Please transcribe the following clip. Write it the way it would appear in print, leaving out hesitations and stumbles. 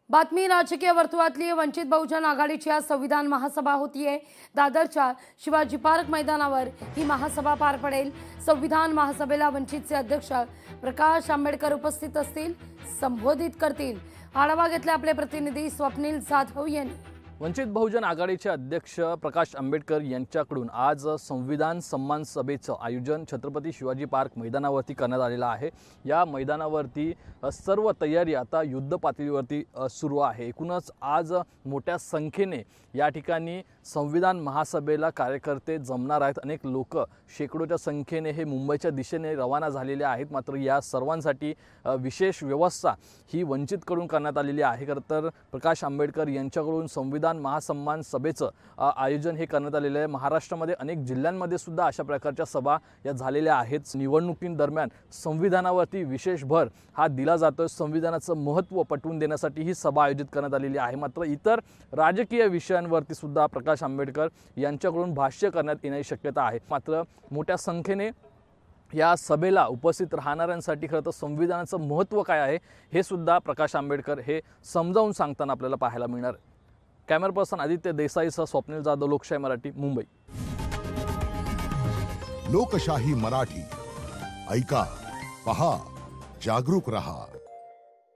बातमी राजकीय वर्तुळातली वंचित बहुजन आघाडीची आज संविधान महासभा होतीये। दादरच्या शिवाजी पार्क मैदानावर ही महासभा पार पडेल। संविधान महासभेला वंचितचे अध्यक्ष प्रकाश आंबेडकर उपस्थित असतील, संबोधित करतील। आढावा घेतला आपले प्रतिनिधी स्वप्नील जाधव यांनी। वंचित बहुजन आघाडीचे अध्यक्ष प्रकाश आंबेडकर यांच्याकडून आज संविधान सन्मान सभेचं आयोजन छत्रपती शिवाजी पार्क मैदानावरती करण्यात आलेलं आहे। या मैदानावरती सर्व तयारी आता युद्ध पातळीवरती सुरू आहे। एकूणच आज मोठ्या संख्येने या ठिकाणी संविधान महासभेला कार्यकर्ते जमणार आहेत। अनेक लोक शेकडोच्या संख्येने हे मुंबईच्या दिशेने रवाना झालेले आहेत। मात्र या सर्वांसाठी विशेष व्यवस्था ही वंचितकडून करण्यात आलेली आहे। खरं तर प्रकाश आंबेडकर यांच्याकडून संविधान महासन्मान सभेचं आयोजन हे करण्यात आलेलं आहे। महाराष्ट्रामध्ये अनेक जिल्ह्यांमध्ये सुद्धा अशा प्रकारच्या सभा या झालेल्या आहेत। निवडणुकीदरम्यान संविधानावरती विशेष भर हा दिला जातो। संविधानाचं महत्त्व पटवून देण्यासाठी ही सभा आयोजित करण्यात आलेली आहे। मात्र इतर राजकीय विषयांवरती सुद्धा प्रकाश आंबेडकर यांच्याकडून भाष्य करण्यात येण्याची शक्यता आहे। मात्र मोठ्या संख्येने या सभेला उपस्थित राहणाऱ्यांसाठी खरं तर संविधानाचं महत्त्व काय आहे हे सुद्धा प्रकाश आंबेडकर हे समजावून सांगताना आपल्याला पाहायला मिळणार। कॅमेरा पर्सन आदित्य देसाईसह स्वप्नील जाधव, लोकशाही मराठी, मुंबई। लोकशाही मराठी ऐका, पहा, जागरूक रहा।